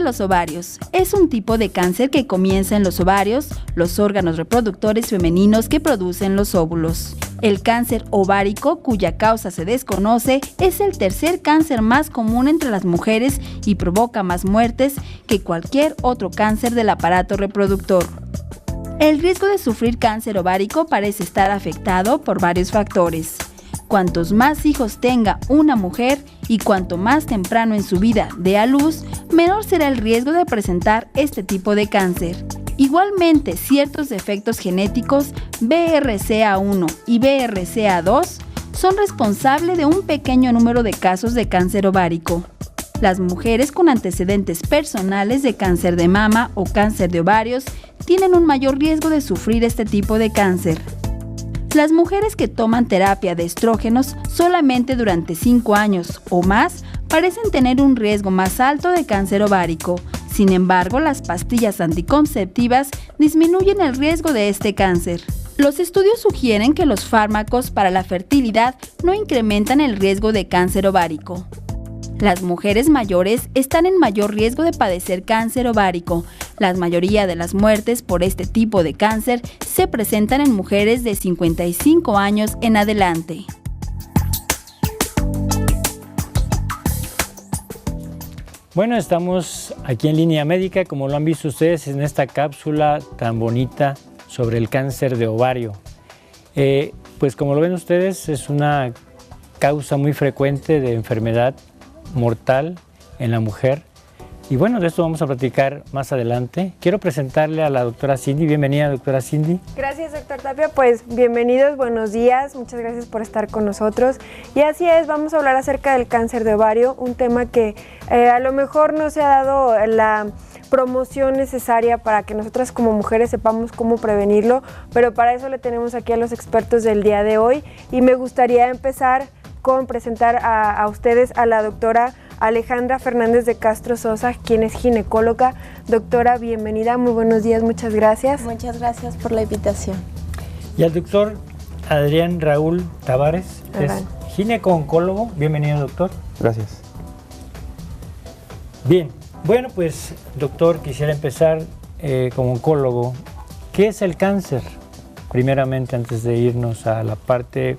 los ovarios. Es un tipo de cáncer que comienza en los ovarios, los órganos reproductores femeninos que producen los óvulos. El cáncer ovárico, cuya causa se desconoce, es el tercer cáncer más común entre las mujeres y provoca más muertes que cualquier otro cáncer del aparato reproductor. El riesgo de sufrir cáncer ovárico parece estar afectado por varios factores. Cuantos más hijos tenga una mujer y cuanto más temprano en su vida dé a luz, menor será el riesgo de presentar este tipo de cáncer. Igualmente, ciertos defectos genéticos BRCA1 y BRCA2 son responsables de un pequeño número de casos de cáncer ovárico. Las mujeres con antecedentes personales de cáncer de mama o cáncer de ovarios tienen un mayor riesgo de sufrir este tipo de cáncer. Las mujeres que toman terapia de estrógenos solamente durante 5 años o más parecen tener un riesgo más alto de cáncer ovárico. Sin embargo, las pastillas anticonceptivas disminuyen el riesgo de este cáncer. Los estudios sugieren que los fármacos para la fertilidad no incrementan el riesgo de cáncer ovárico. Las mujeres mayores están en mayor riesgo de padecer cáncer ovárico. La mayoría de las muertes por este tipo de cáncer se presentan en mujeres de 55 años en adelante. Bueno, estamos aquí en Línea Médica, como lo han visto ustedes, en esta cápsula tan bonita sobre el cáncer de ovario. Pues como lo ven ustedes, es una causa muy frecuente de enfermedad mortal en la mujer. Y bueno, de esto vamos a platicar más adelante. Quiero presentarle a la doctora Cindy. Bienvenida, doctora Cindy. Gracias, doctor Tapia. Pues bienvenidos, buenos días. Muchas gracias por estar con nosotros. Y así es, vamos a hablar acerca del cáncer de ovario, un tema que a lo mejor no se ha dado la promoción necesaria para que nosotras como mujeres sepamos cómo prevenirlo, pero para eso le tenemos aquí a los expertos del día de hoy. Y me gustaría empezar con presentar a ustedes a la doctora Alejandra Fernández de Castro Sosa, quien es ginecóloga. Doctora, bienvenida, muy buenos días, muchas gracias. Muchas gracias por la invitación. Y al doctor Adrián Raúl Tavares, es gineco-oncólogo. Bienvenido, doctor. Gracias. Bien, bueno, pues, doctor, quisiera empezar como oncólogo. ¿Qué es el cáncer? Primeramente, antes de irnos a la parte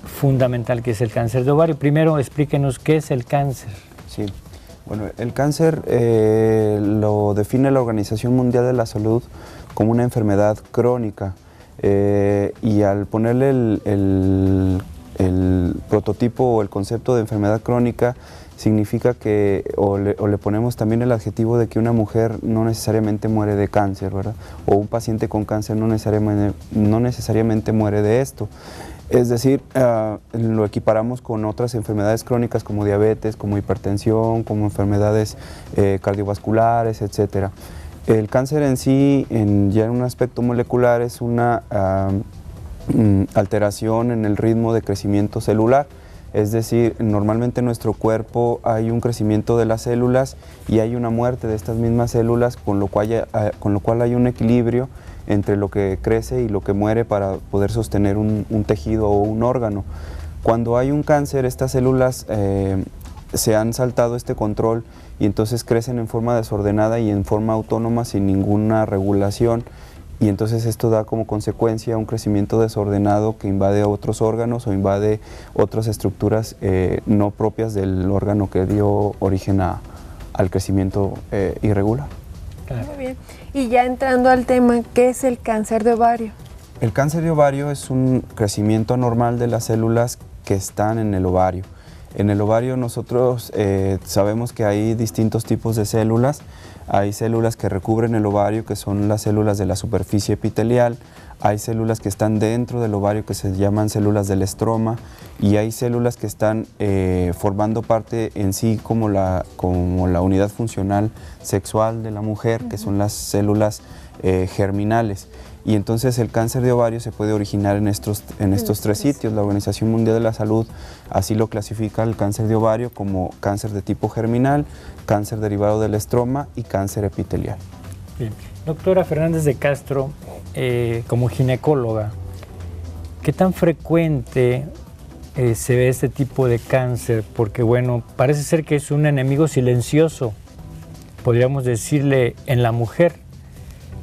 fundamental que es el cáncer de ovario. Primero explíquenos qué es el cáncer. Sí, bueno, el cáncer lo define la Organización Mundial de la Salud como una enfermedad crónica y al ponerle el prototipo o el concepto de enfermedad crónica significa que o le ponemos también el adjetivo de que una mujer no necesariamente muere de cáncer, ¿verdad? O un paciente con cáncer no necesariamente muere de esto. Es decir, lo equiparamos con otras enfermedades crónicas como diabetes, como hipertensión, como enfermedades cardiovasculares, etc. El cáncer en sí, ya en un aspecto molecular, es una alteración en el ritmo de crecimiento celular. Es decir, normalmente en nuestro cuerpo hay un crecimiento de las células y hay una muerte de estas mismas células, con lo cual hay un equilibrio entre lo que crece y lo que muere para poder sostener un tejido o un órgano. Cuando hay un cáncer, estas células se han saltado este control y entonces crecen en forma desordenada y en forma autónoma sin ninguna regulación, y entonces esto da como consecuencia un crecimiento desordenado que invade otros órganos o invade otras estructuras no propias del órgano que dio origen al crecimiento irregular. Muy bien. Y ya entrando al tema, ¿qué es el cáncer de ovario? El cáncer de ovario es un crecimiento anormal de las células que están en el ovario. En el ovario nosotros sabemos que hay distintos tipos de células. Hay células que recubren el ovario, que son las células de la superficie epitelial. Hay células que están dentro del ovario, que se llaman células del estroma, y hay células que están formando parte en sí como la unidad funcional sexual de la mujer, que son las células germinales. Y entonces el cáncer de ovario se puede originar en estos tres sitios. La Organización Mundial de la Salud así lo clasifica el cáncer de ovario como cáncer de tipo germinal, cáncer derivado del estroma y cáncer epitelial. Bien. Doctora Fernández de Castro, como ginecóloga, ¿qué tan frecuente se ve este tipo de cáncer? Porque bueno, parece ser que es un enemigo silencioso podríamos decirle, en la mujer,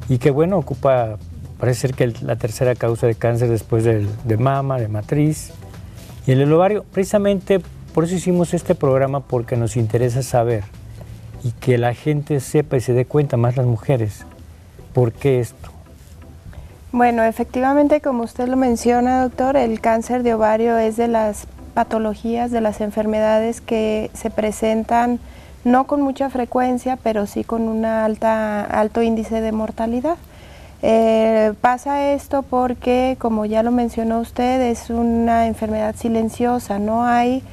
y que bueno, ocupa, parece ser que la tercera causa de cáncer después de mama, de matriz, y el ovario. Precisamente por eso hicimos este programa, porque nos interesa saber y que la gente sepa y se dé cuenta, más las mujeres, ¿por qué esto? Bueno, efectivamente, como usted lo menciona, doctor, el cáncer de ovario es de las patologías, de las enfermedades que se presentan no con mucha frecuencia, pero sí con un alto índice de mortalidad. Pasa esto porque, como ya lo mencionó usted, es una enfermedad silenciosa, no hay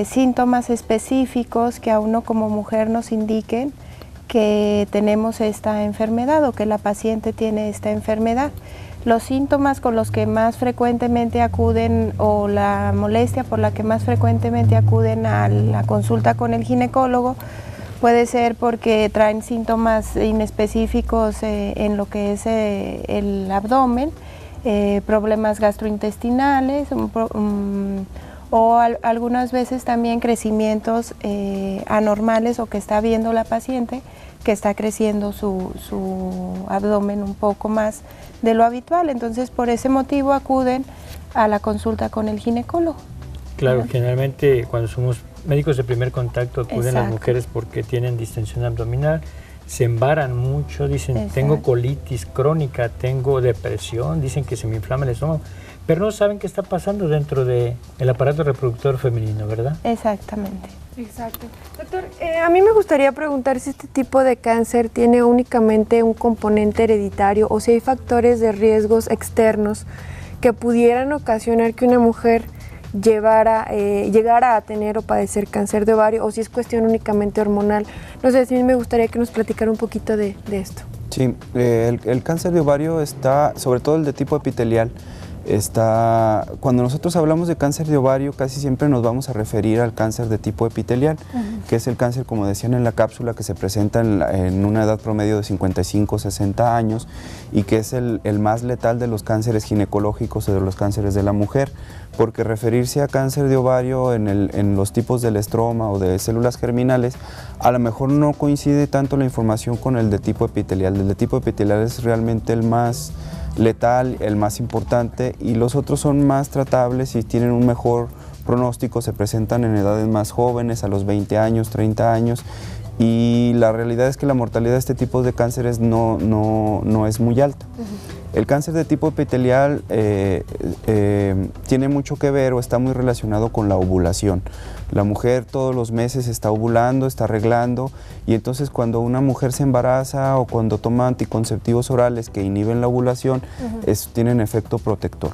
síntomas específicos que a uno como mujer nos indiquen que tenemos esta enfermedad o que la paciente tiene esta enfermedad. Los síntomas con los que más frecuentemente acuden o la molestia por la que más frecuentemente acuden a la consulta con el ginecólogo puede ser porque traen síntomas inespecíficos en lo que es el abdomen, problemas gastrointestinales o algunas veces también crecimientos anormales o que está viendo la paciente que está creciendo su abdomen un poco más de lo habitual. Entonces, por ese motivo acuden a la consulta con el ginecólogo. Claro, generalmente cuando somos médicos de primer contacto acuden Exacto. las mujeres porque tienen distensión abdominal, se embaran mucho, dicen, Exacto. tengo colitis crónica, tengo depresión, dicen que se me inflama el estómago, pero no saben qué está pasando dentro del aparato reproductor femenino, ¿verdad? Exactamente. Exacto. Doctor, a mí me gustaría preguntar si este tipo de cáncer tiene únicamente un componente hereditario o si hay factores de riesgos externos que pudieran ocasionar que una mujer llegara a tener o padecer cáncer de ovario, o si es cuestión únicamente hormonal. No sé, si me gustaría que nos platicara un poquito de esto. Sí, el cáncer de ovario está, sobre todo el de tipo epitelial, cuando nosotros hablamos de cáncer de ovario casi siempre nos vamos a referir al cáncer de tipo epitelial, que es el cáncer, como decían en la cápsula, que se presenta en una edad promedio de 55 60 años y que es el más letal de los cánceres ginecológicos o de los cánceres de la mujer, porque referirse a cáncer de ovario en los tipos del estroma o de células germinales, a lo mejor no coincide tanto la información con el de tipo epitelial. El de tipo epitelial es realmente el más letal, el más importante, y los otros son más tratables y tienen un mejor pronóstico, se presentan en edades más jóvenes, a los 20 años, 30 años, y la realidad es que la mortalidad de este tipo de cánceres no es muy alta. El cáncer de tipo epitelial tiene mucho que ver o está muy relacionado con la ovulación. La mujer todos los meses está ovulando, está reglando, y entonces cuando una mujer se embaraza o cuando toma anticonceptivos orales que inhiben la ovulación, tienen efecto protector.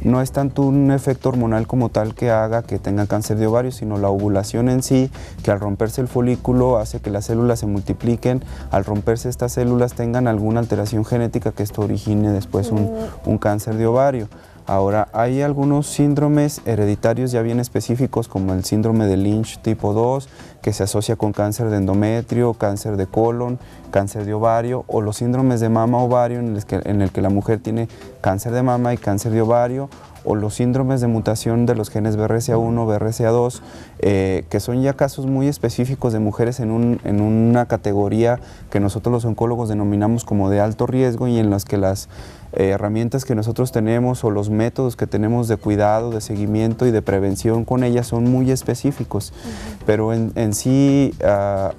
No es tanto un efecto hormonal como tal que haga que tengan cáncer de ovario, sino la ovulación en sí, que al romperse el folículo hace que las células se multipliquen, al romperse estas células tengan alguna alteración genética que esto origine después un cáncer de ovario. Ahora, hay algunos síndromes hereditarios ya bien específicos, como el síndrome de Lynch tipo 2, que se asocia con cáncer de endometrio, cáncer de colon, cáncer de ovario, o los síndromes de mama-ovario, en el que la mujer tiene cáncer de mama y cáncer de ovario, o los síndromes de mutación de los genes BRCA1, BRCA2, que son ya casos muy específicos de mujeres en una categoría que nosotros los oncólogos denominamos como de alto riesgo, y en las que las herramientas que nosotros tenemos o los métodos que tenemos de cuidado, de seguimiento y de prevención con ellas son muy específicos, pero en sí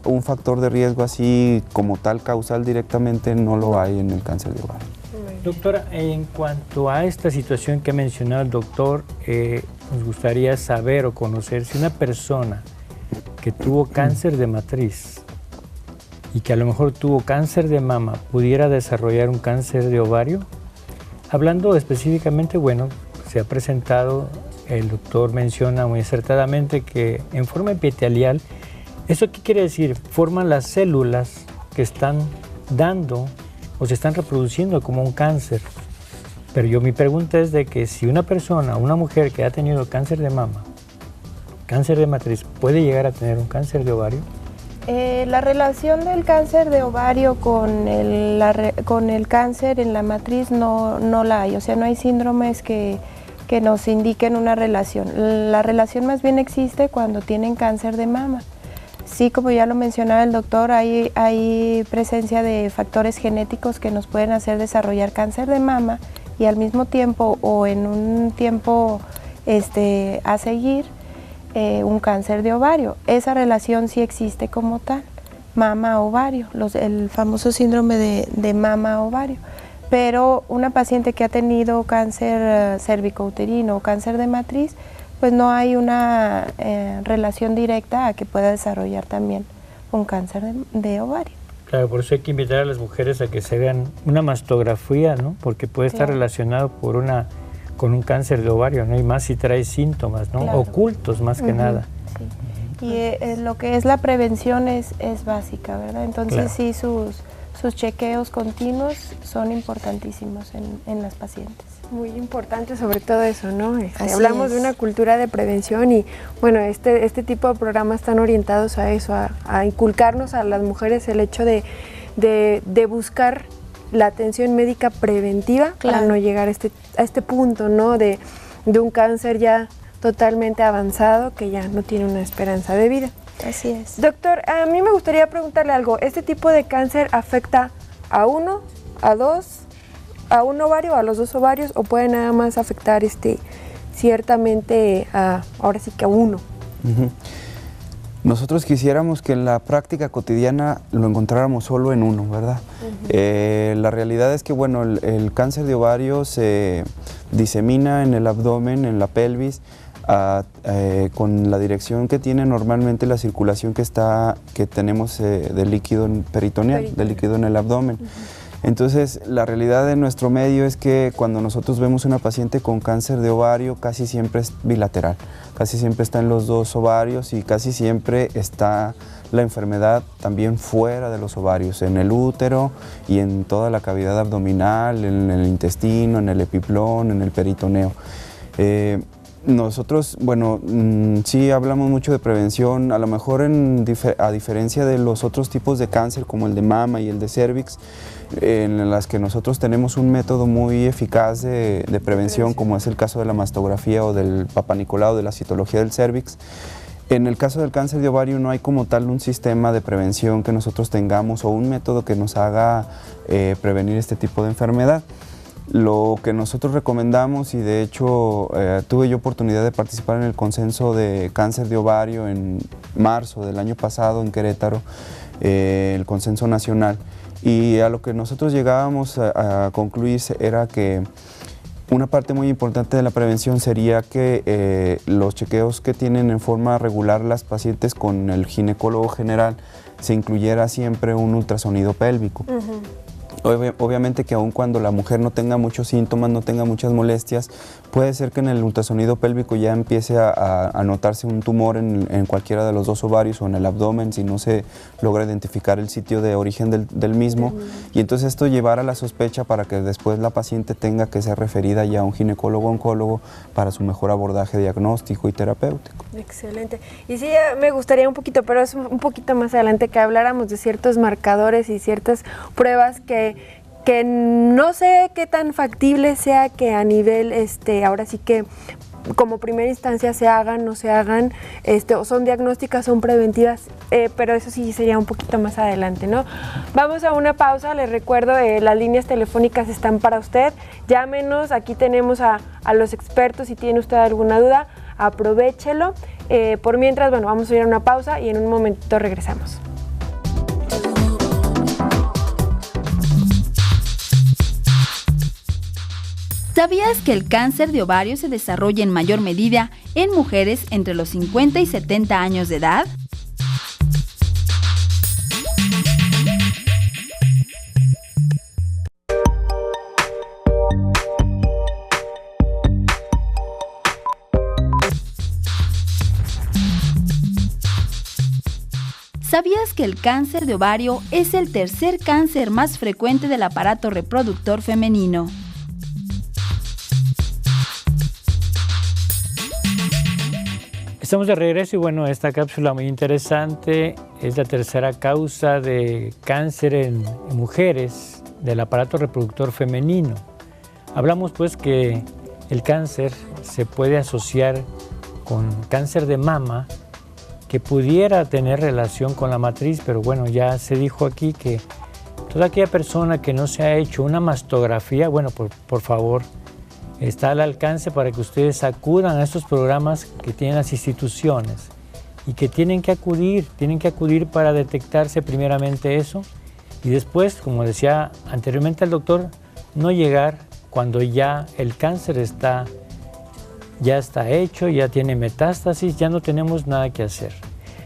un factor de riesgo así como tal causal directamente no lo hay en el cáncer de ovario. Doctora, en cuanto a esta situación que ha mencionado el doctor, nos gustaría saber o conocer si una persona que tuvo cáncer de matriz y que a lo mejor tuvo cáncer de mama pudiera desarrollar un cáncer de ovario. Hablando específicamente, bueno, se ha presentado, el doctor menciona muy acertadamente que en forma epitelial, ¿eso qué quiere decir? Forman las células que están dando o se están reproduciendo como un cáncer. Pero mi pregunta es de que si una persona, una mujer que ha tenido cáncer de mama, cáncer de matriz, ¿puede llegar a tener un cáncer de ovario? La relación del cáncer de ovario con el cáncer en la matriz no la hay, o sea, no hay síndromes que nos indiquen una relación. La relación más bien existe cuando tienen cáncer de mama. Sí, como ya lo mencionaba el doctor, hay presencia de factores genéticos que nos pueden hacer desarrollar cáncer de mama y al mismo tiempo o en un tiempo a seguir un cáncer de ovario. Esa relación sí existe como tal, mama-ovario, el famoso síndrome de mama-ovario. Pero una paciente que ha tenido cáncer cervicouterino o cáncer de matriz, pues no hay una relación directa a que pueda desarrollar también un cáncer de ovario. Claro, por eso hay que invitar a las mujeres a que se hagan una mastografía, ¿no? Porque puede estar relacionado con un cáncer de ovario, ¿no? Y más si trae síntomas, ¿no? Claro. Ocultos más que nada. Sí. Y lo que es la prevención es básica, ¿verdad? Entonces sí, sus chequeos continuos son importantísimos en las pacientes. Muy importante sobre todo eso, ¿no? es. Hablamos de una cultura de prevención y bueno, este tipo de programas están orientados a eso, a inculcarnos a las mujeres el hecho de buscar la atención médica preventiva para no llegar a este punto, ¿no? De un cáncer ya totalmente avanzado que ya no tiene una esperanza de vida. Así es. Doctor, a mí me gustaría preguntarle algo. ¿Este tipo de cáncer afecta a uno, a dos, a un ovario, a los dos ovarios o puede nada más afectar ciertamente ahora sí que a uno? Nosotros quisiéramos que en la práctica cotidiana lo encontráramos solo en uno, ¿verdad? La realidad es que, bueno, el cáncer de ovario se disemina en el abdomen, en la pelvis, con la dirección que tiene normalmente la circulación que tenemos de líquido peritoneal, de líquido en el abdomen. Entonces, la realidad de nuestro medio es que cuando nosotros vemos una paciente con cáncer de ovario, casi siempre es bilateral, casi siempre está en los dos ovarios y casi siempre está la enfermedad también fuera de los ovarios, en el útero y en toda la cavidad abdominal, en el intestino, en el epiplón, en el peritoneo. Nosotros, bueno, sí hablamos mucho de prevención, a lo mejor a diferencia de los otros tipos de cáncer como el de mama y el de cervix, en las que nosotros tenemos un método muy eficaz de prevención, como es el caso de la mastografía o del Papa Nicolau, de la citología del cervix. En el caso del cáncer de ovario no hay como tal un sistema de prevención que nosotros tengamos o un método que nos haga prevenir este tipo de enfermedad. Lo que nosotros recomendamos, y de hecho tuve yo oportunidad de participar en el consenso de cáncer de ovario en marzo del año pasado en Querétaro, el consenso nacional, y a lo que nosotros llegábamos a concluir era que una parte muy importante de la prevención sería que los chequeos que tienen en forma regular las pacientes con el ginecólogo general se incluyera siempre un ultrasonido pélvico. Obviamente que aun cuando la mujer no tenga muchos síntomas, no tenga muchas molestias, puede ser que en el ultrasonido pélvico ya empiece a notarse un tumor en cualquiera de los dos ovarios o en el abdomen si no se logra identificar el sitio de origen del mismo, y entonces esto llevará a la sospecha para que después la paciente tenga que ser referida ya a un ginecólogo-oncólogo para su mejor abordaje diagnóstico y terapéutico. Excelente. Y sí, me gustaría un poquito, pero es un poquito más adelante, que habláramos de ciertos marcadores y ciertas pruebas que no sé qué tan factible sea que a nivel, ahora sí que como primera instancia se hagan, no se hagan, o son diagnósticas, son preventivas, pero eso sí sería un poquito más adelante, ¿no? Vamos a una pausa, les recuerdo, las líneas telefónicas están para usted, llámenos, aquí tenemos a los expertos, si tiene usted alguna duda, aprovéchelo. Por mientras, bueno, vamos a ir a una pausa y en un momentito regresamos. ¿Sabías que el cáncer de ovario se desarrolla en mayor medida en mujeres entre los 50 y 70 años de edad? ¿Sabías que el cáncer de ovario es el tercer cáncer más frecuente del aparato reproductor femenino? Estamos de regreso y bueno, esta cápsula muy interesante es la tercera causa de cáncer en mujeres del aparato reproductor femenino. Hablamos pues que el cáncer se puede asociar con cáncer de mama, que pudiera tener relación con la matriz, pero bueno, ya se dijo aquí que toda aquella persona que no se ha hecho una mastografía, bueno, por favor, está al alcance para que ustedes acudan a estos programas que tienen las instituciones y que tienen que acudir para detectarse primeramente eso y después, como decía anteriormente el doctor, no llegar cuando ya el cáncer ya está hecho, ya tiene metástasis, ya no tenemos nada que hacer.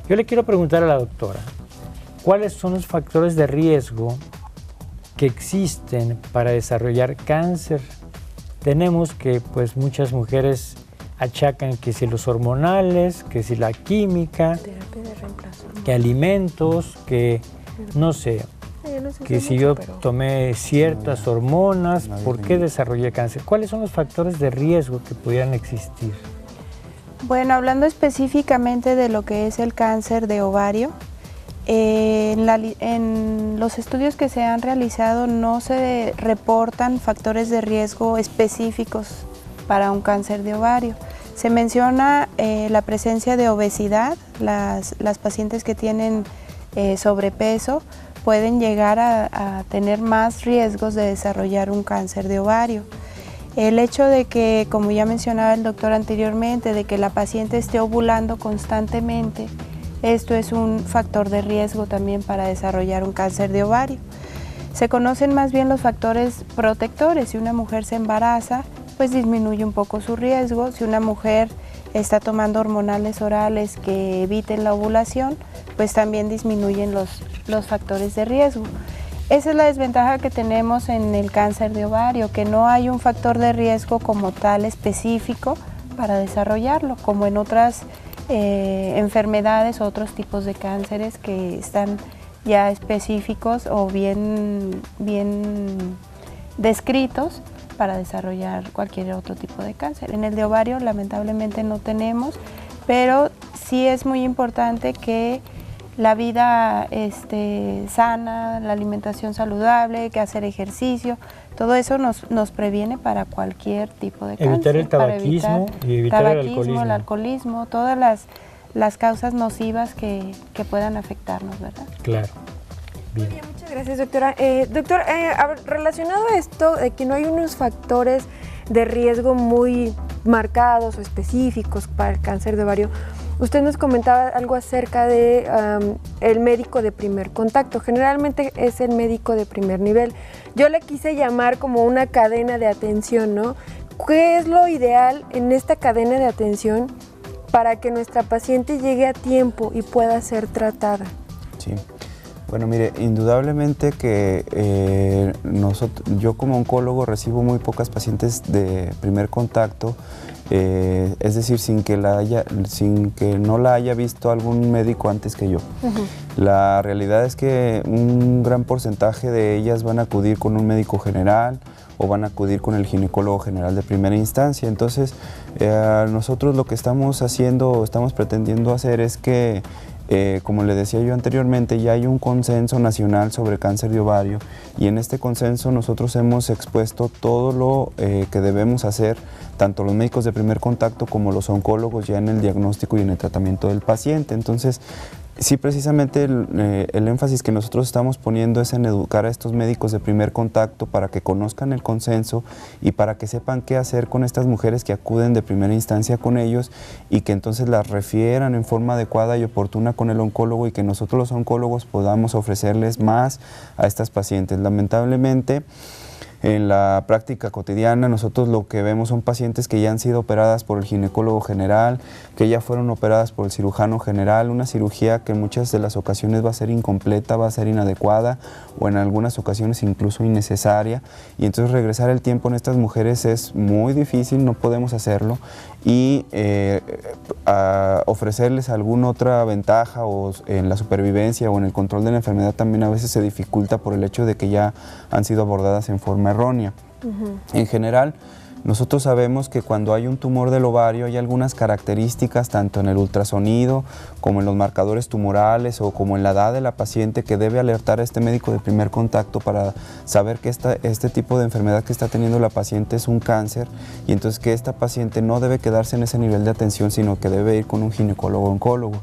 Yo le quiero preguntar a la doctora, ¿cuáles son los factores de riesgo que existen para desarrollar cáncer? Tenemos que pues muchas mujeres achacan que si los hormonales, que si la química, que alimentos, que no sé, que si yo tomé ciertas hormonas, ¿por qué desarrollé cáncer? ¿Cuáles son los factores de riesgo que pudieran existir? Bueno, hablando específicamente de lo que es el cáncer de ovario, en los estudios que se han realizado no se reportan factores de riesgo específicos para un cáncer de ovario. Se menciona la presencia de obesidad, las pacientes que tienen sobrepeso pueden llegar a tener más riesgos de desarrollar un cáncer de ovario. El hecho de que, como ya mencionaba el doctor anteriormente, de que la paciente esté ovulando constantemente, esto es un factor de riesgo también para desarrollar un cáncer de ovario. Se conocen más bien los factores protectores. Si una mujer se embaraza, pues disminuye un poco su riesgo. Si una mujer está tomando hormonales orales que eviten la ovulación, pues también disminuyen los factores de riesgo. Esa es la desventaja que tenemos en el cáncer de ovario, que no hay un factor de riesgo como tal específico para desarrollarlo, como en otras enfermedades o otros tipos de cánceres que están ya específicos o bien descritos para desarrollar cualquier otro tipo de cáncer. En el de ovario lamentablemente no tenemos, pero sí es muy importante que la vida sana, la alimentación saludable, que hacer ejercicio, todo eso nos previene para cualquier tipo de cáncer. Evitar el tabaquismo y evitar el alcoholismo, todas las causas nocivas que puedan afectarnos, ¿verdad? Claro. Bien. Muy bien, muchas gracias, doctora. Doctor, relacionado a esto de que no hay unos factores de riesgo muy marcados o específicos para el cáncer de ovario, usted nos comentaba algo acerca de el médico de primer contacto. Generalmente es el médico de primer nivel. Yo le quise llamar como una cadena de atención, ¿no? ¿Qué es lo ideal en esta cadena de atención para que nuestra paciente llegue a tiempo y pueda ser tratada? Sí. Bueno, mire, indudablemente que yo como oncólogo recibo muy pocas pacientes de primer contacto, es decir, sin que no la haya visto algún médico antes que yo. La realidad es que un gran porcentaje de ellas van a acudir con un médico general o van a acudir con el ginecólogo general de primera instancia. Entonces, nosotros lo que estamos haciendo o estamos pretendiendo hacer es que como le decía yo anteriormente, ya hay un consenso nacional sobre cáncer de ovario y en este consenso nosotros hemos expuesto todo lo que debemos hacer, tanto los médicos de primer contacto como los oncólogos ya en el diagnóstico y en el tratamiento del paciente. Entonces, sí, precisamente el énfasis que nosotros estamos poniendo es en educar a estos médicos de primer contacto para que conozcan el consenso y para que sepan qué hacer con estas mujeres que acuden de primera instancia con ellos y que entonces las refieran en forma adecuada y oportuna con el oncólogo y que nosotros los oncólogos podamos ofrecerles más a estas pacientes. Lamentablemente, en la práctica cotidiana nosotros lo que vemos son pacientes que ya han sido operadas por el ginecólogo general, que ya fueron operadas por el cirujano general, una cirugía que en muchas de las ocasiones va a ser incompleta, va a ser inadecuada o en algunas ocasiones incluso innecesaria, y entonces regresar el tiempo en estas mujeres es muy difícil, no podemos hacerlo, y ofrecerles alguna otra ventaja o en la supervivencia o en el control de la enfermedad también a veces se dificulta por el hecho de que ya han sido abordadas en forma errónea. En general, Nosotros sabemos que cuando hay un tumor del ovario hay algunas características, tanto en el ultrasonido como en los marcadores tumorales o como en la edad de la paciente, que debe alertar a este médico de primer contacto para saber que este tipo de enfermedad que está teniendo la paciente es un cáncer, y entonces que esta paciente no debe quedarse en ese nivel de atención, sino que debe ir con un ginecólogo oncólogo.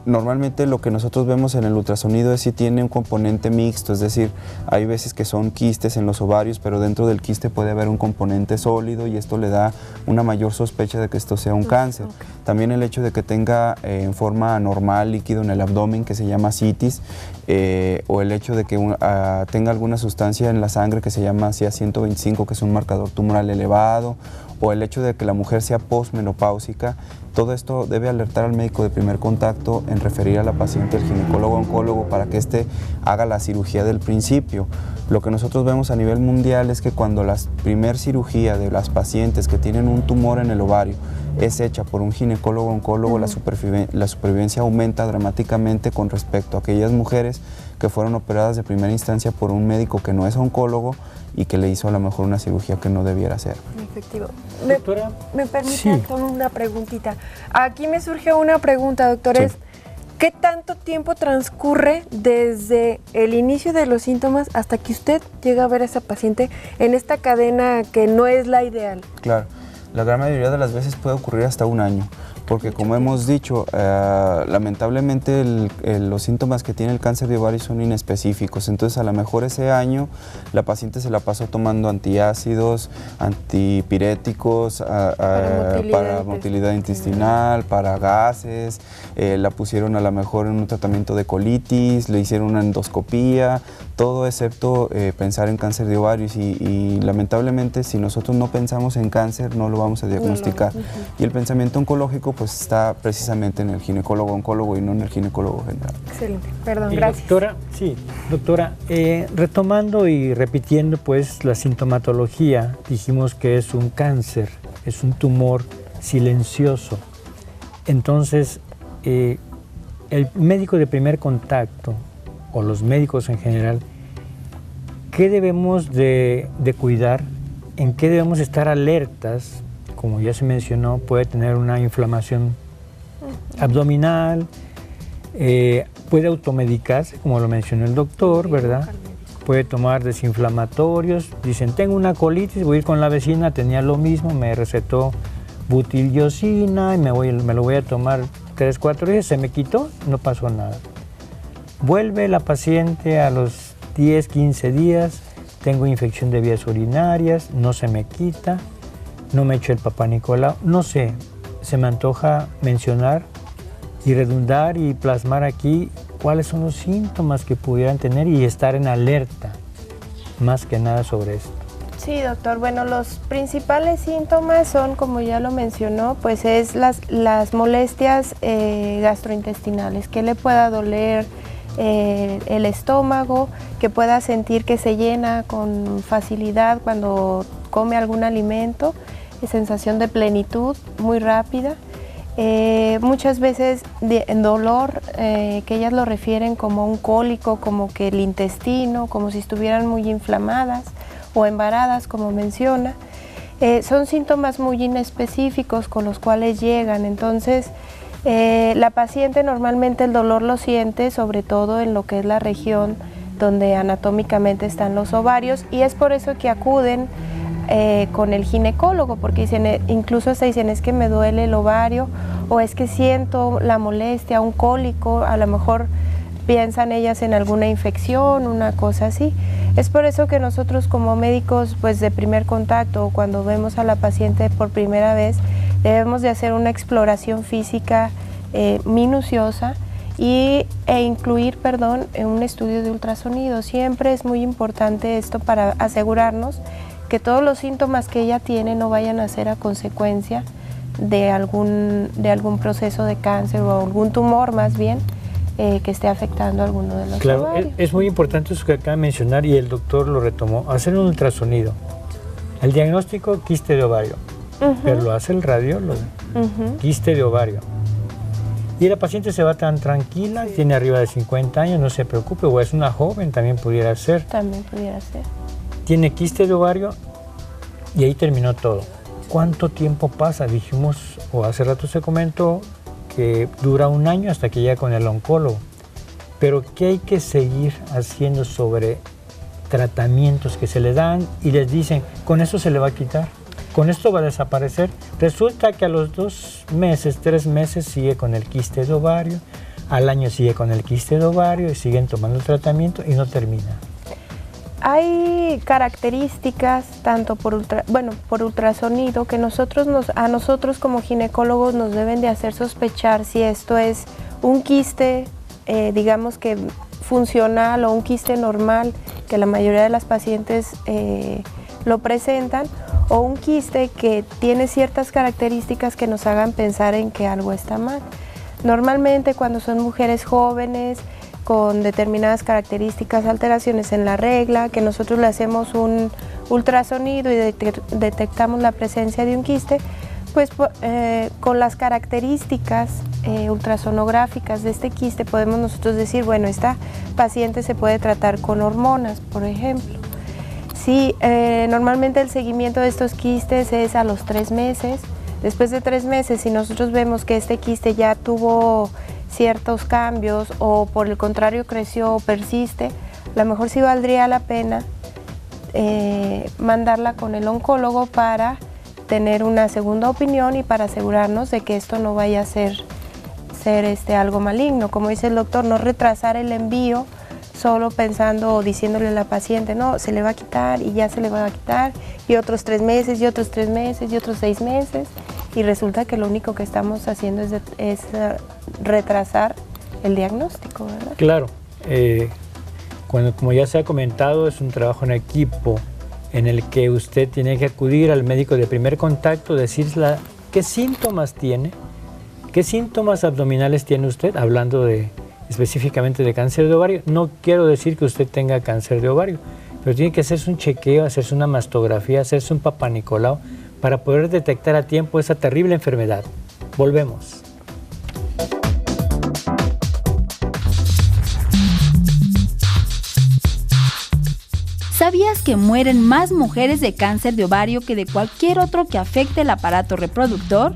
Normalmente lo que nosotros vemos en el ultrasonido es si tiene un componente mixto, es decir, hay veces que son quistes en los ovarios, pero dentro del quiste puede haber un componente sólido y esto le da una mayor sospecha de que esto sea un cáncer. También el hecho de que tenga en forma anormal líquido en el abdomen, que se llama citis, o el hecho de que tenga alguna sustancia en la sangre que se llama CA125, que es un marcador tumoral elevado, o el hecho de que la mujer sea posmenopáusica. Todo esto debe alertar al médico de primer contacto en referir a la paciente al ginecólogo oncólogo para que éste haga la cirugía del principio. Lo que nosotros vemos a nivel mundial es que cuando la primer cirugía de las pacientes que tienen un tumor en el ovario es hecha por un ginecólogo oncólogo, la supervivencia aumenta dramáticamente con respecto a aquellas mujeres que fueron operadas de primera instancia por un médico que no es oncólogo y que le hizo a lo mejor una cirugía que no debiera hacer. Efectivo. Doctora, ¿Me permite, sí, una preguntita? Aquí me surge una pregunta, doctor. Sí. ¿Qué tanto tiempo transcurre desde el inicio de los síntomas hasta que usted llega a ver a esa paciente en esta cadena que no es la ideal? Claro, la gran mayoría de las veces puede ocurrir hasta un año, porque como hemos dicho, lamentablemente los síntomas que tiene el cáncer de ovario son inespecíficos, entonces a lo mejor ese año la paciente se la pasó tomando antiácidos, antipiréticos, para motilidad intestinal, para gases, la pusieron a lo mejor en un tratamiento de colitis, le hicieron una endoscopía, todo excepto pensar en cáncer de ovarios, y lamentablemente si nosotros no pensamos en cáncer no lo vamos a diagnosticar. Y el pensamiento oncológico pues está precisamente en el ginecólogo oncólogo y no en el ginecólogo general. Excelente, perdón, gracias. Doctora, retomando y repitiendo pues la sintomatología, dijimos que es un cáncer, es un tumor silencioso. Entonces, el médico de primer contacto, o los médicos en general, ¿qué debemos de cuidar? ¿En qué debemos estar alertas? Como ya se mencionó, puede tener una inflamación abdominal, puede automedicarse, como lo mencionó el doctor, ¿verdad? Puede tomar desinflamatorios. Dicen, tengo una colitis, voy a ir con la vecina, tenía lo mismo, me recetó butildiosina y me lo voy a tomar 3-4 días, se me quitó, no pasó nada. Vuelve la paciente a los 10-15 días, tengo infección de vías urinarias, no se me quita, no me echo el Papá Nicolau, no sé, se me antoja mencionar y redundar y plasmar aquí cuáles son los síntomas que pudieran tener y estar en alerta, más que nada sobre esto. Sí, doctor. Bueno, los principales síntomas son, como ya lo mencionó, pues es las molestias gastrointestinales, que le pueda doler el estómago, que pueda sentir que se llena con facilidad cuando come algún alimento, sensación de plenitud muy rápida, muchas veces dolor, que ellas lo refieren como un cólico, como que el intestino, como si estuvieran muy inflamadas o embaradas, como menciona. Son síntomas muy inespecíficos con los cuales llegan, entonces la paciente normalmente el dolor lo siente sobre todo en lo que es la región donde anatómicamente están los ovarios, y es por eso que acuden con el ginecólogo, porque dicen, incluso hasta dicen, es que me duele el ovario o es que siento la molestia, un cólico, a lo mejor piensan ellas en alguna infección, una cosa así. Es por eso que nosotros como médicos pues de primer contacto, cuando vemos a la paciente por primera vez, debemos de hacer una exploración física minuciosa e incluir, un estudio de ultrasonido. Siempre es muy importante esto para asegurarnos que todos los síntomas que ella tiene no vayan a ser a consecuencia de algún proceso de cáncer o algún tumor más bien que esté afectando a alguno de los ovarios. Es muy importante eso que acaba de mencionar y el doctor lo retomó, hacer un ultrasonido. El diagnóstico, quiste de ovario, pero lo hace el radiólogo, quiste de ovario. Y la paciente se va tan tranquila, tiene arriba de 50 años, no se preocupe, o es una joven, también pudiera ser. También pudiera ser. Tiene quiste de ovario, y ahí terminó todo. ¿Cuánto tiempo pasa? Dijimos, o hace rato se comentó, que dura 1 año hasta que llega con el oncólogo. Pero ¿qué hay que seguir haciendo sobre tratamientos que se le dan y les dicen, con eso se le va a quitar, con esto va a desaparecer? Resulta que a los 2 meses, 3 meses sigue con el quiste de ovario, al año sigue con el quiste de ovario y siguen tomando el tratamiento y no termina. Hay características, tanto por ultrasonido, que a nosotros como ginecólogos nos deben de hacer sospechar si esto es un quiste, digamos que funcional, o un quiste normal, que la mayoría de las pacientes lo presentan, o un quiste que tiene ciertas características que nos hagan pensar en que algo está mal. Normalmente cuando son mujeres jóvenes, con determinadas características, alteraciones en la regla, que nosotros le hacemos un ultrasonido y detectamos la presencia de un quiste, pues con las características ultrasonográficas de este quiste podemos nosotros decir, bueno, esta paciente se puede tratar con hormonas, por ejemplo. Sí, normalmente el seguimiento de estos quistes es a los 3 meses. Después de 3 meses, si nosotros vemos que este quiste ya tuvo ciertos cambios o por el contrario creció o persiste, a lo mejor sí valdría la pena mandarla con el oncólogo para tener una segunda opinión y para asegurarnos de que esto no vaya a ser algo maligno. Como dice el doctor, no retrasar el envío solo pensando o diciéndole a la paciente, no, se le va a quitar y ya se le va a quitar, y otros 3 meses, y otros 3 meses, y otros 6 meses, y resulta que lo único que estamos haciendo es retrasar el diagnóstico, ¿verdad? Claro, como ya se ha comentado, es un trabajo en equipo en el que usted tiene que acudir al médico de primer contacto, decirle qué síntomas tiene, qué síntomas abdominales tiene usted, hablando específicamente de cáncer de ovario. No quiero decir que usted tenga cáncer de ovario, pero tiene que hacerse un chequeo, hacerse una mastografía, hacerse un Papá Nicolau para poder detectar a tiempo esa terrible enfermedad. Volvemos. ¿Sabías que mueren más mujeres de cáncer de ovario que de cualquier otro que afecte el aparato reproductor?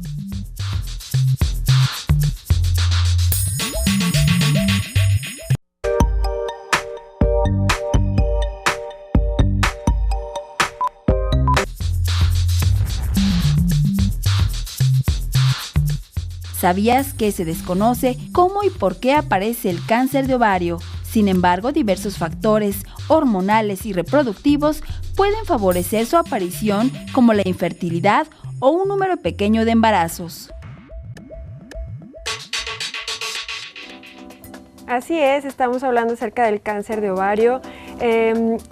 ¿Sabías que se desconoce cómo y por qué aparece el cáncer de ovario? Sin embargo, diversos factores hormonales y reproductivos pueden favorecer su aparición, como la infertilidad o un número pequeño de embarazos. Así es, estamos hablando acerca del cáncer de ovario,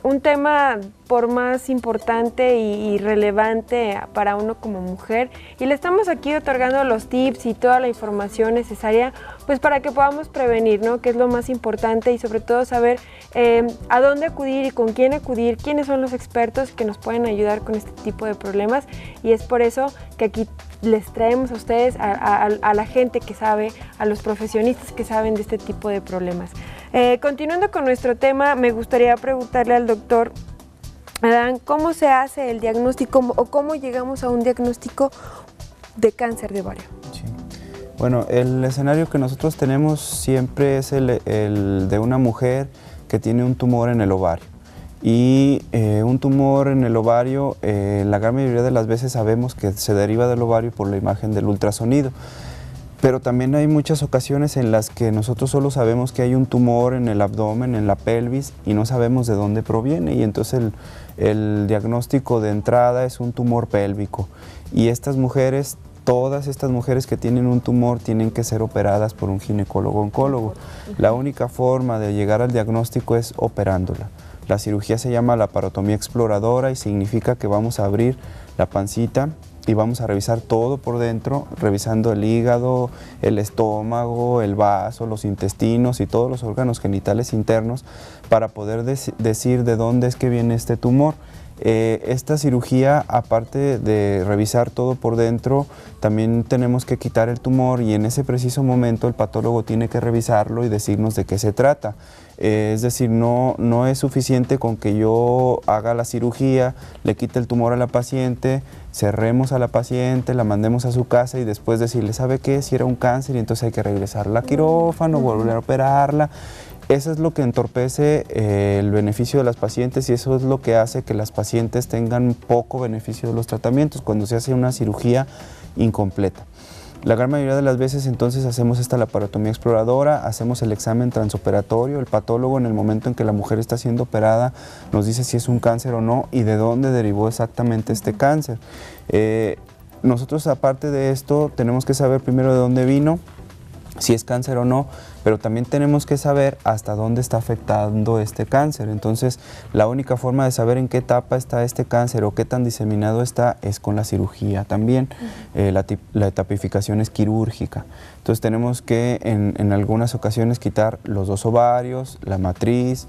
un tema por más importante y relevante para uno como mujer, y le estamos aquí otorgando los tips y toda la información necesaria pues para que podamos prevenir, ¿no? Que es lo más importante, y sobre todo saber a dónde acudir y con quién acudir, quiénes son los expertos que nos pueden ayudar con este tipo de problemas, y es por eso que aquí les traemos a ustedes, a la gente que sabe, a los profesionistas que saben de este tipo de problemas. Continuando con nuestro tema, me gustaría preguntarle al doctor Adán, ¿cómo se hace el diagnóstico o cómo llegamos a un diagnóstico de cáncer de ovario? Sí. Bueno, el escenario que nosotros tenemos siempre es el de una mujer que tiene un tumor en el ovario. Y un tumor en el ovario, la gran mayoría de las veces sabemos que se deriva del ovario por la imagen del ultrasonido. Pero también hay muchas ocasiones en las que nosotros solo sabemos que hay un tumor en el abdomen, en la pelvis, y no sabemos de dónde proviene, y entonces el diagnóstico de entrada es un tumor pélvico. Y estas mujeres, todas estas mujeres que tienen un tumor tienen que ser operadas por un ginecólogo-oncólogo. La única forma de llegar al diagnóstico es operándola. La cirugía se llama laparotomía exploradora y significa que vamos a abrir la pancita y vamos a revisar todo por dentro, revisando el hígado, el estómago, el vaso, los intestinos y todos los órganos genitales internos para poder decir de dónde es que viene este tumor. Esta cirugía, aparte de revisar todo por dentro, también tenemos que quitar el tumor y en ese preciso momento el patólogo tiene que revisarlo y decirnos de qué se trata. Es decir, no es suficiente con que yo haga la cirugía, le quite el tumor a la paciente, cerremos a la paciente, la mandemos a su casa y después decirle, ¿sabe qué? Si era un cáncer y entonces hay que regresarla a quirófano, volver a operarla. Eso es lo que entorpece el beneficio de las pacientes y eso es lo que hace que las pacientes tengan poco beneficio de los tratamientos cuando se hace una cirugía incompleta. La gran mayoría de las veces entonces hacemos esta laparotomía exploradora, hacemos el examen transoperatorio, el patólogo en el momento en que la mujer está siendo operada nos dice si es un cáncer o no y de dónde derivó exactamente este cáncer. Nosotros aparte de esto tenemos que saber primero de dónde vino, si es cáncer o no, pero también tenemos que saber hasta dónde está afectando este cáncer. Entonces, la única forma de saber en qué etapa está este cáncer o qué tan diseminado está es con la cirugía también. La etapificación es quirúrgica. Entonces, tenemos que en algunas ocasiones quitar los 2 ovarios, la matriz,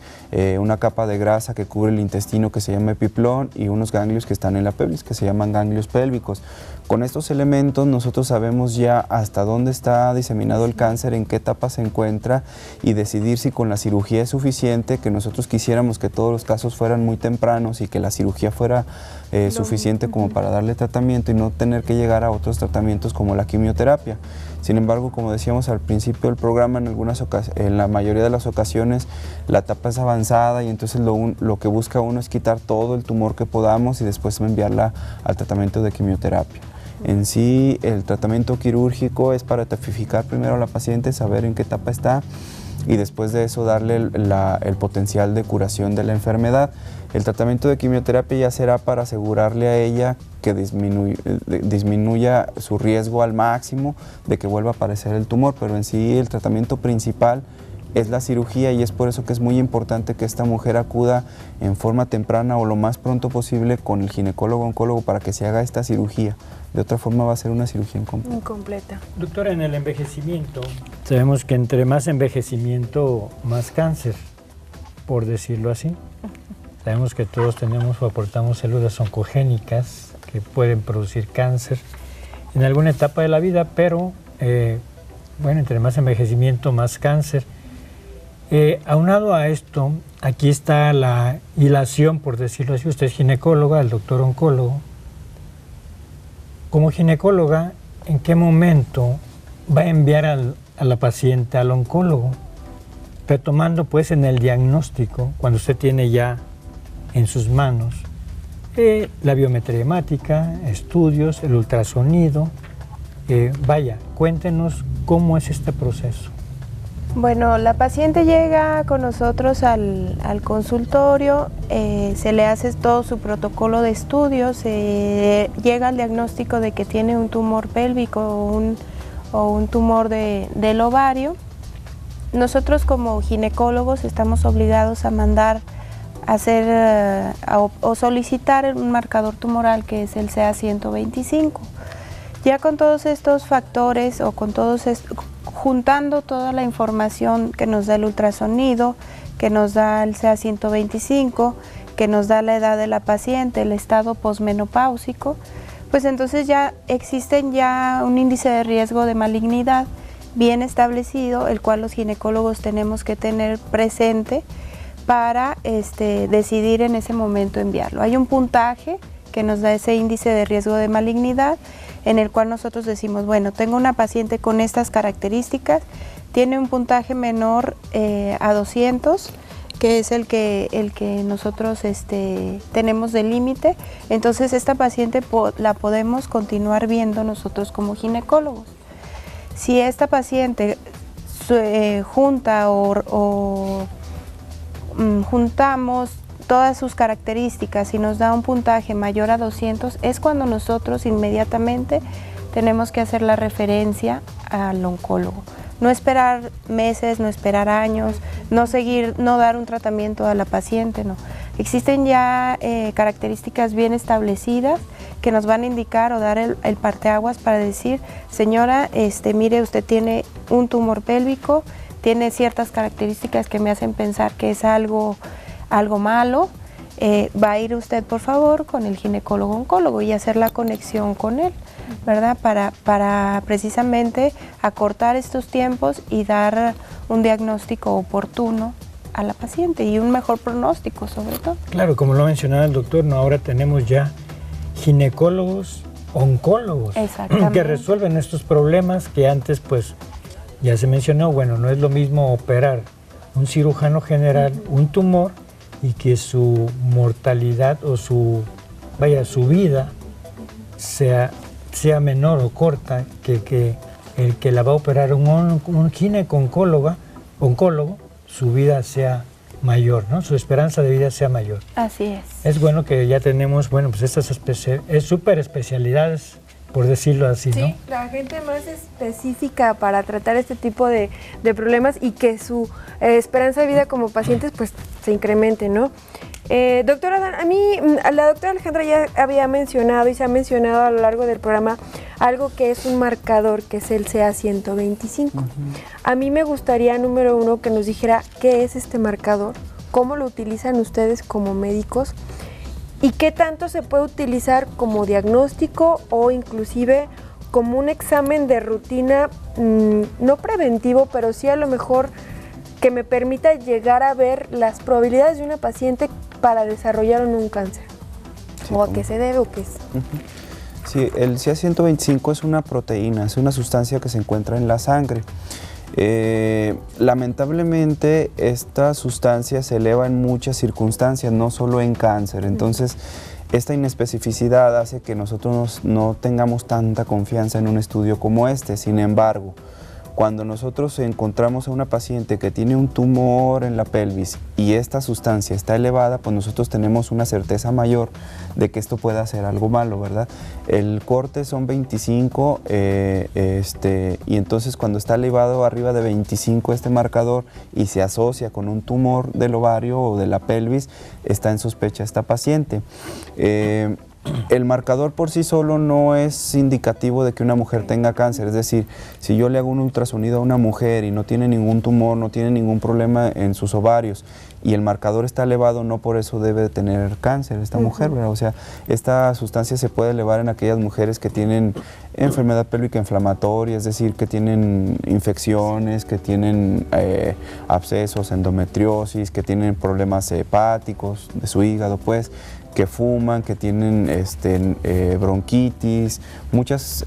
una capa de grasa que cubre el intestino que se llama epiplón y unos ganglios que están en la pelvis que se llaman ganglios pélvicos. Con estos elementos nosotros sabemos ya hasta dónde está diseminado el cáncer, en qué etapa se encuentra y decidir si con la cirugía es suficiente, que nosotros quisiéramos que todos los casos fueran muy tempranos y que la cirugía fuera suficiente como para darle tratamiento y no tener que llegar a otros tratamientos como la quimioterapia. Sin embargo, como decíamos al principio del programa, en la mayoría de las ocasiones la etapa es avanzada y entonces lo que busca uno es quitar todo el tumor que podamos y después enviarla al tratamiento de quimioterapia. En sí, el tratamiento quirúrgico es para etapificar primero a la paciente, saber en qué etapa está y después de eso darle el potencial de curación de la enfermedad. El tratamiento de quimioterapia ya será para asegurarle a ella que disminuya su riesgo al máximo de que vuelva a aparecer el tumor, pero en sí el tratamiento principal es la cirugía y es por eso que es muy importante que esta mujer acuda en forma temprana o lo más pronto posible con el ginecólogo oncólogo para que se haga esta cirugía. De otra forma va a ser una cirugía incompleta. Doctora, en el envejecimiento sabemos que entre más envejecimiento, más cáncer, por decirlo así. Sabemos que todos tenemos o aportamos células oncogénicas que pueden producir cáncer en alguna etapa de la vida, pero bueno, entre más envejecimiento, más cáncer. Aunado a esto, aquí está la hilación, por decirlo así. Usted es ginecóloga, el doctor oncólogo. Como ginecóloga, ¿en qué momento va a enviar a la paciente al oncólogo? Retomando pues en el diagnóstico, cuando usted tiene ya en sus manos la biometría hemática, estudios, el ultrasonido. Vaya, cuéntenos cómo es este proceso. Bueno, la paciente llega con nosotros al consultorio, se le hace todo su protocolo de estudios, llega al diagnóstico de que tiene un tumor pélvico o un tumor del ovario. Nosotros como ginecólogos estamos obligados a mandar a hacer o solicitar un marcador tumoral que es el CA-125. Ya con todos estos factores o con juntando toda la información que nos da el ultrasonido, que nos da el CA-125, que nos da la edad de la paciente, el estado posmenopáusico, pues entonces ya existen un índice de riesgo de malignidad bien establecido, el cual los ginecólogos tenemos que tener presente para decidir en ese momento enviarlo. Hay un puntaje que nos da ese índice de riesgo de malignidad, en el cual nosotros decimos, bueno, tengo una paciente con estas características, tiene un puntaje menor a 200, que es el que nosotros tenemos de límite, entonces esta paciente la podemos continuar viendo nosotros como ginecólogos. Si esta paciente junta o juntamos todas sus características y nos da un puntaje mayor a 200, es cuando nosotros inmediatamente tenemos que hacer la referencia al oncólogo. No esperar meses, no esperar años, no dar un tratamiento a la paciente, no. Existen ya características bien establecidas que nos van a indicar o dar el parteaguas para decir, señora, mire, usted tiene un tumor pélvico, tiene ciertas características que me hacen pensar que es algo malo, va a ir usted por favor con el ginecólogo oncólogo y hacer la conexión con él, ¿verdad? Para precisamente acortar estos tiempos y dar un diagnóstico oportuno a la paciente y un mejor pronóstico sobre todo. Claro, como lo mencionaba el doctor, ¿no? Ahora tenemos ya ginecólogos, oncólogos que resuelven estos problemas que antes, pues, ya se mencionó, bueno, no es lo mismo operar un cirujano general un tumor y que su mortalidad o su vida sea menor o corta que el que la va a operar un ginecólogo, su vida sea mayor, ¿no? Su esperanza de vida sea mayor. Así es. Es bueno que ya tenemos, bueno, pues estas súper especialidades, por decirlo así, ¿no? Sí, la gente más específica para tratar este tipo de problemas y que su esperanza de vida como pacientes pues se incremente, ¿no? Doctora Dan, la doctora Alejandra ya había mencionado y se ha mencionado a lo largo del programa algo que es un marcador, que es el CA125. A mí me gustaría, número uno, que nos dijera qué es este marcador, cómo lo utilizan ustedes como médicos y qué tanto se puede utilizar como diagnóstico o inclusive como un examen de rutina, no preventivo, pero sí a lo mejor que me permita llegar a ver las probabilidades de una paciente para desarrollar un cáncer. Sí, o a qué se debe o qué es. Sí, el CA125 es una proteína, es una sustancia que se encuentra en la sangre. Lamentablemente esta sustancia se eleva en muchas circunstancias, no solo en cáncer. Entonces esta inespecificidad hace que nosotros no tengamos tanta confianza en un estudio como este. Sin embargo, cuando nosotros encontramos a una paciente que tiene un tumor en la pelvis y esta sustancia está elevada, pues nosotros tenemos una certeza mayor de que esto pueda ser algo malo, ¿verdad? El corte son 25 y entonces cuando está elevado arriba de 25 este marcador y se asocia con un tumor del ovario o de la pelvis, está en sospecha esta paciente. El marcador por sí solo no es indicativo de que una mujer tenga cáncer, es decir, si yo le hago un ultrasonido a una mujer y no tiene ningún tumor, no tiene ningún problema en sus ovarios y el marcador está elevado, no por eso debe de tener cáncer esta mujer, ¿verdad? O sea, esta sustancia se puede elevar en aquellas mujeres que tienen enfermedad pélvica inflamatoria, es decir, que tienen infecciones, que tienen abscesos, endometriosis, que tienen problemas hepáticos de su hígado, pues, que fuman, que tienen bronquitis, muchos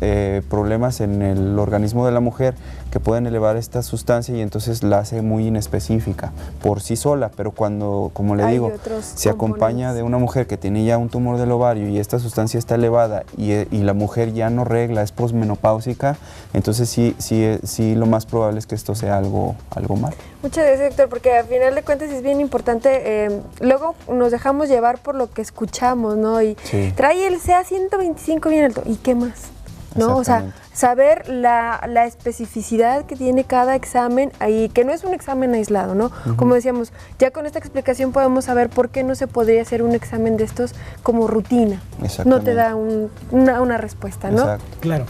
problemas en el organismo de la mujer que pueden elevar esta sustancia y entonces la hace muy inespecífica por sí sola, pero cuando, como le digo, se acompaña de una mujer que tiene ya un tumor del ovario y esta sustancia está elevada y la mujer ya no regla, es posmenopáusica, entonces sí lo más probable es que esto sea algo mal. Muchas gracias, doctor, porque al final de cuentas es bien importante, luego nos dejamos llevar por lo que escuchamos, ¿no? Y sí, trae el CA125 bien alto, ¿y qué más? ¿No? O sea, saber la especificidad que tiene cada examen, y que no es un examen aislado, ¿no? Como decíamos, ya con esta explicación podemos saber por qué no se podría hacer un examen de estos como rutina. No te da una respuesta, ¿no? Exacto. Claro.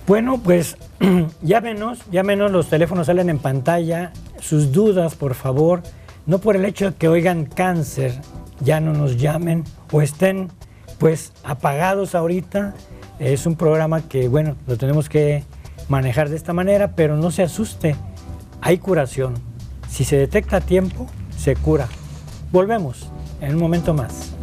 Bueno, pues llámenos, los teléfonos salen en pantalla, sus dudas, por favor, no por el hecho de que oigan cáncer, ya no nos llamen o estén pues apagados ahorita. Es un programa que, bueno, lo tenemos que manejar de esta manera, pero no se asuste, hay curación. Si se detecta a tiempo, se cura. Volvemos en un momento más.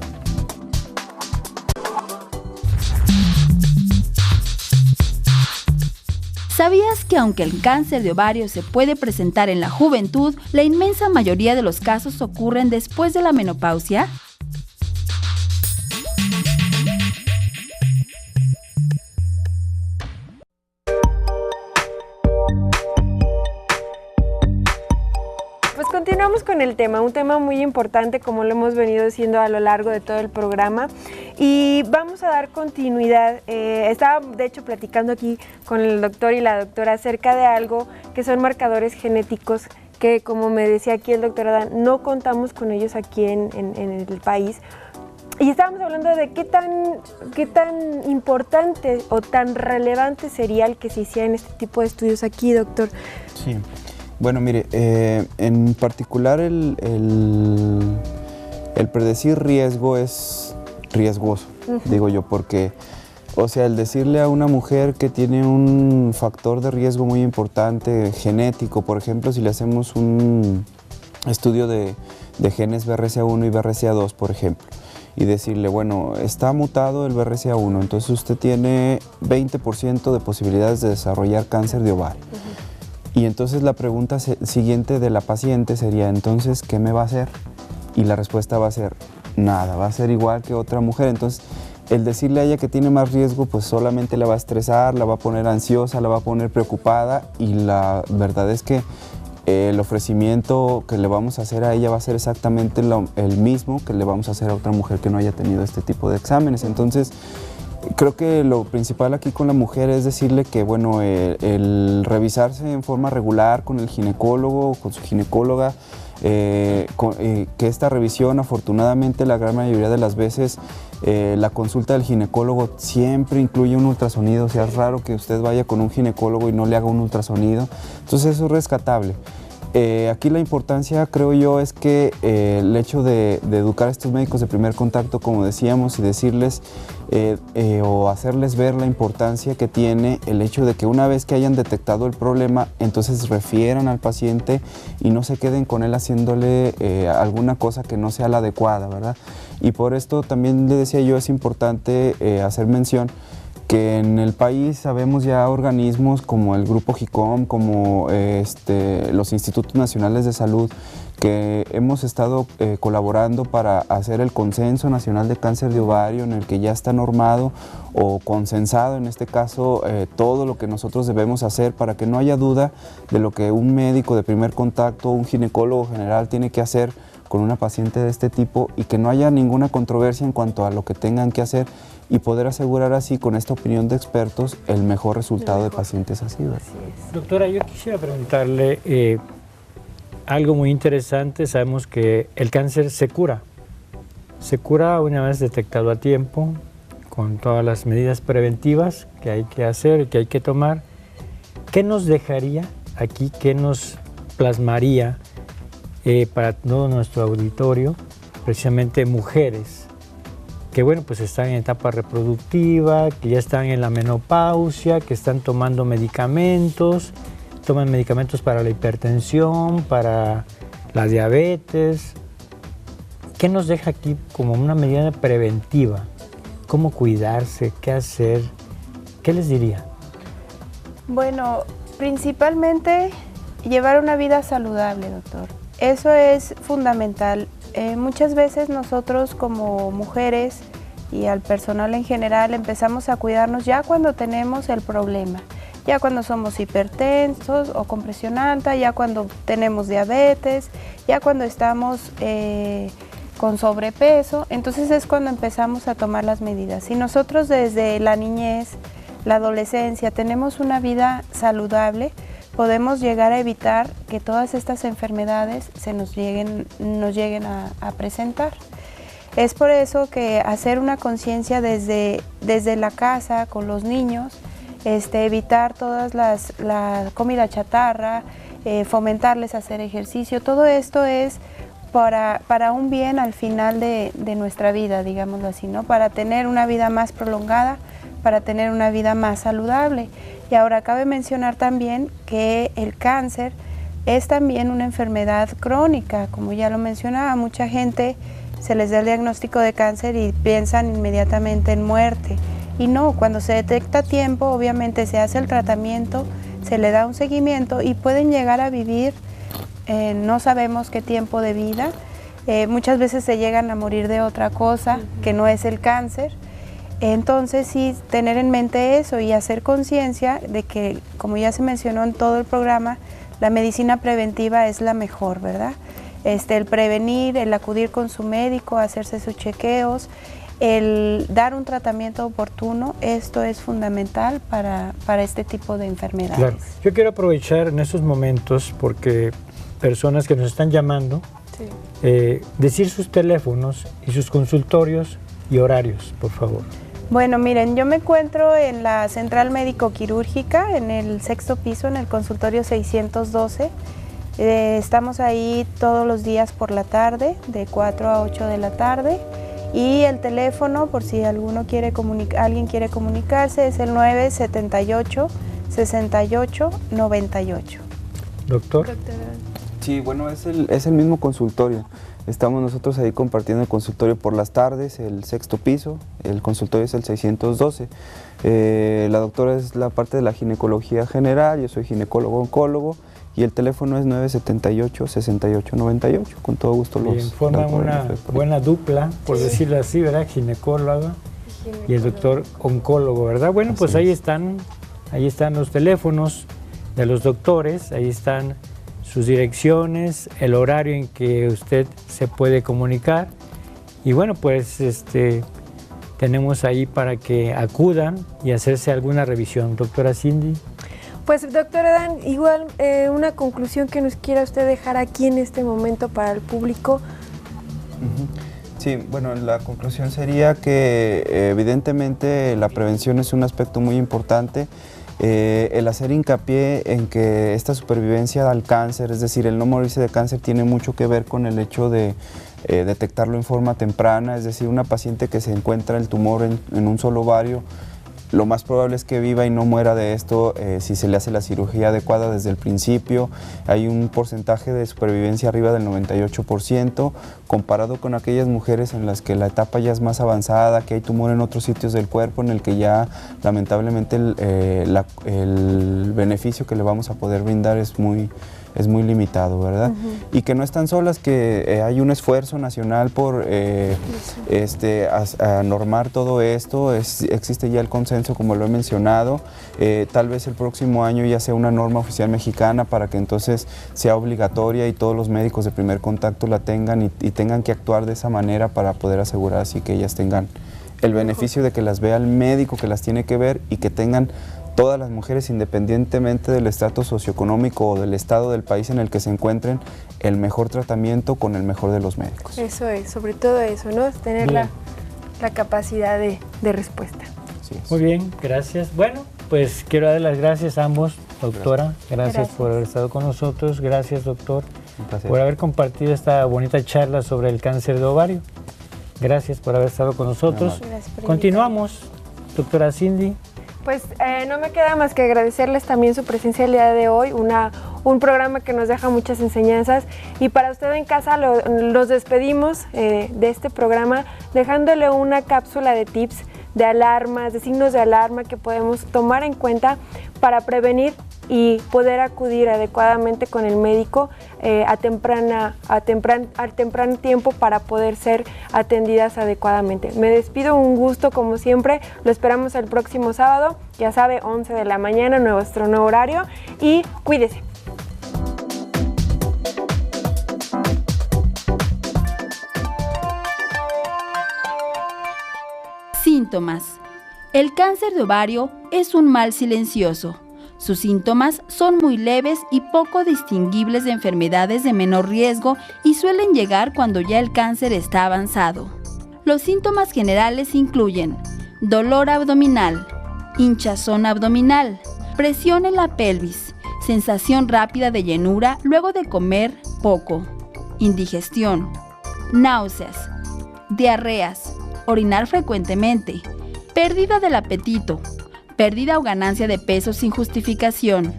¿Sabías que aunque el cáncer de ovario se puede presentar en la juventud, la inmensa mayoría de los casos ocurren después de la menopausia? Continuamos con el tema, un tema muy importante como lo hemos venido diciendo a lo largo de todo el programa y vamos a dar continuidad. Estaba de hecho platicando aquí con el doctor y la doctora acerca de algo que son marcadores genéticos que, como me decía aquí el doctor Adán, no contamos con ellos aquí en el país. Y estábamos hablando de qué tan importante o tan relevante sería el que se hicieran este tipo de estudios aquí, doctor. Sí. Bueno, mire, en particular el El predecir riesgo es riesgoso, digo yo, porque, o sea, el decirle a una mujer que tiene un factor de riesgo muy importante, genético, por ejemplo, si le hacemos un estudio de genes BRCA1 y BRCA2, por ejemplo, y decirle, bueno, está mutado el BRCA1, entonces usted tiene 20% de posibilidades de desarrollar cáncer de ovario. Y entonces la pregunta siguiente de la paciente sería, entonces, ¿qué me va a hacer? Y la respuesta va a ser, nada, va a ser igual que otra mujer. Entonces, el decirle a ella que tiene más riesgo, pues solamente la va a estresar, la va a poner ansiosa, la va a poner preocupada, y la verdad es que el ofrecimiento que le vamos a hacer a ella va a ser exactamente el mismo que le vamos a hacer a otra mujer que no haya tenido este tipo de exámenes. Entonces, creo que lo principal aquí con la mujer es decirle que, bueno, el revisarse en forma regular con el ginecólogo, con su ginecóloga, que esta revisión, afortunadamente, la gran mayoría de las veces, la consulta del ginecólogo siempre incluye un ultrasonido. O sea, es raro que usted vaya con un ginecólogo y no le haga un ultrasonido. Entonces, eso es rescatable. Aquí la importancia, creo yo, es que el hecho de educar a estos médicos de primer contacto, como decíamos, y decirles o hacerles ver la importancia que tiene el hecho de que una vez que hayan detectado el problema, entonces refieran al paciente y no se queden con él haciéndole alguna cosa que no sea la adecuada, ¿verdad? Y por esto también le decía yo, es importante hacer mención que en el país sabemos ya organismos como el Grupo GICOM, como los Institutos Nacionales de Salud, que hemos estado colaborando para hacer el Consenso Nacional de Cáncer de Ovario, en el que ya está normado o consensado, en este caso, todo lo que nosotros debemos hacer para que no haya duda de lo que un médico de primer contacto, un ginecólogo general tiene que hacer con una paciente de este tipo, y que no haya ninguna controversia en cuanto a lo que tengan que hacer, y poder asegurar así, con esta opinión de expertos, el mejor resultado de pacientes así, ¿verdad? Doctora, yo quisiera preguntarle algo muy interesante. Sabemos que el cáncer se cura una vez detectado a tiempo, con todas las medidas preventivas que hay que hacer y que hay que tomar. ¿Qué nos dejaría aquí, qué nos plasmaría para todo nuestro auditorio, precisamente mujeres que, bueno, pues están en etapa reproductiva, que ya están en la menopausia, que están tomando medicamentos, toman medicamentos para la hipertensión, para la diabetes? ¿Qué nos deja aquí como una medida preventiva? ¿Cómo cuidarse? ¿Qué hacer? ¿Qué les diría? Bueno, principalmente llevar una vida saludable, doctor. Eso es fundamental. Muchas veces nosotros como mujeres y al personal en general empezamos a cuidarnos ya cuando tenemos el problema, ya cuando somos hipertensos o con presión alta, ya cuando tenemos diabetes, ya cuando estamos con sobrepeso. Entonces es cuando empezamos a tomar las medidas. Si nosotros desde la niñez, la adolescencia, tenemos una vida saludable, podemos llegar a evitar que todas estas enfermedades nos lleguen a presentar. Es por eso que hacer una conciencia desde la casa con los niños, evitar todas la comida chatarra, fomentarles a hacer ejercicio, todo esto es para un bien al final de nuestra vida, digámoslo así, ¿no? Para tener una vida más prolongada, para tener una vida más saludable. Y ahora cabe mencionar también que el cáncer es también una enfermedad crónica, como ya lo mencionaba. Mucha gente se les da el diagnóstico de cáncer y piensan inmediatamente en muerte. Y no, cuando se detecta a tiempo, obviamente se hace el tratamiento, se le da un seguimiento y pueden llegar a vivir, no sabemos qué tiempo de vida. Muchas veces se llegan a morir de otra cosa que no es el cáncer. Entonces sí, tener en mente eso y hacer conciencia de que, como ya se mencionó en todo el programa, la medicina preventiva es la mejor, ¿verdad? El prevenir, el acudir con su médico, hacerse sus chequeos, el dar un tratamiento oportuno, esto es fundamental para este tipo de enfermedades. Claro. Yo quiero aprovechar en estos momentos, porque personas que nos están llamando, sí, decir sus teléfonos y sus consultorios y horarios, por favor. Bueno, miren, yo me encuentro en la Central Médico Quirúrgica, en el 6º piso, en el consultorio 612. Estamos ahí todos los días por la tarde, de 4 a 8 de la tarde. Y el teléfono, por si alguien quiere comunicarse, es el 978-68-98. Doctor. Sí, bueno, es el mismo consultorio. Estamos nosotros ahí compartiendo el consultorio por las tardes, el 6º piso, el consultorio es el 612. La doctora es la parte de la ginecología general, yo soy ginecólogo-oncólogo y el teléfono es 978-6898. Con todo gusto los... Bien, forman una buena dupla, por decirlo así, ¿verdad? Ginecóloga y el doctor oncólogo, ¿verdad? Bueno, así pues ahí están los teléfonos de los doctores, ahí están sus direcciones, el horario en que usted se puede comunicar y bueno, pues tenemos ahí para que acudan y hacerse alguna revisión. Doctora Cindy. Pues doctora Dan, igual una conclusión que nos quiera usted dejar aquí en este momento para el público. Sí, bueno, la conclusión sería que evidentemente la prevención es un aspecto muy importante. El hacer hincapié en que esta supervivencia al cáncer, es decir, el no morirse de cáncer, tiene mucho que ver con el hecho de detectarlo en forma temprana, es decir, una paciente que se encuentra el tumor en un solo ovario, lo más probable es que viva y no muera de esto si se le hace la cirugía adecuada desde el principio. Hay un porcentaje de supervivencia arriba del 98%, comparado con aquellas mujeres en las que la etapa ya es más avanzada, que hay tumor en otros sitios del cuerpo, en el que ya lamentablemente el beneficio que le vamos a poder brindar es muy limitado, ¿verdad? Y que no están solas, que hay un esfuerzo nacional por normar todo esto, existe ya el consenso, como lo he mencionado, tal vez el próximo año ya sea una norma oficial mexicana para que entonces sea obligatoria y todos los médicos de primer contacto la tengan y tengan que actuar de esa manera para poder asegurar así que ellas tengan el beneficio de que las vea el médico que las tiene que ver y que tengan todas las mujeres, independientemente del estatus socioeconómico o del estado del país en el que se encuentren, el mejor tratamiento con el mejor de los médicos. Eso es, sobre todo eso, ¿no? Tener la capacidad de respuesta. Muy bien, gracias. Bueno, pues quiero dar las gracias a ambos, doctora. Gracias por haber estado con nosotros. Gracias, doctor, por haber compartido esta bonita charla sobre el cáncer de ovario. Gracias por haber estado con nosotros. Continuamos, doctora Cindy. Pues no me queda más que agradecerles también su presencia el día de hoy, un programa que nos deja muchas enseñanzas y para usted en casa los despedimos de este programa dejándole una cápsula de tips, de alarmas, de signos de alarma que podemos tomar en cuenta para prevenir y poder acudir adecuadamente con el médico a temprano tiempo para poder ser atendidas adecuadamente. Me despido, un gusto como siempre, lo esperamos el próximo sábado, ya sabe, 11 de la mañana, nuestro nuevo horario y cuídese. Síntomas. El cáncer de ovario es un mal silencioso. Sus síntomas son muy leves y poco distinguibles de enfermedades de menor riesgo y suelen llegar cuando ya el cáncer está avanzado. Los síntomas generales incluyen dolor abdominal, hinchazón abdominal, presión en la pelvis, sensación rápida de llenura luego de comer poco, indigestión, náuseas, diarreas, orinar frecuentemente, pérdida del apetito, pérdida o ganancia de peso sin justificación,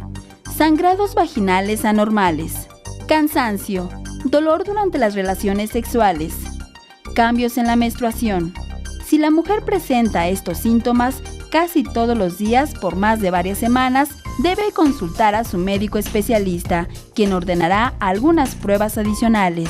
sangrados vaginales anormales, cansancio, dolor durante las relaciones sexuales, cambios en la menstruación. Si la mujer presenta estos síntomas casi todos los días por más de varias semanas, debe consultar a su médico especialista, quien ordenará algunas pruebas adicionales.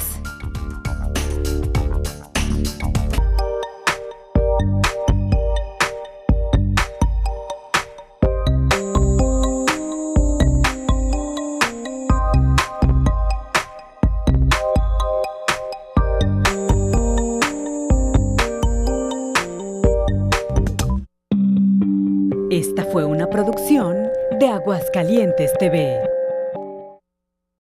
Esta fue una producción de Aguascalientes TV.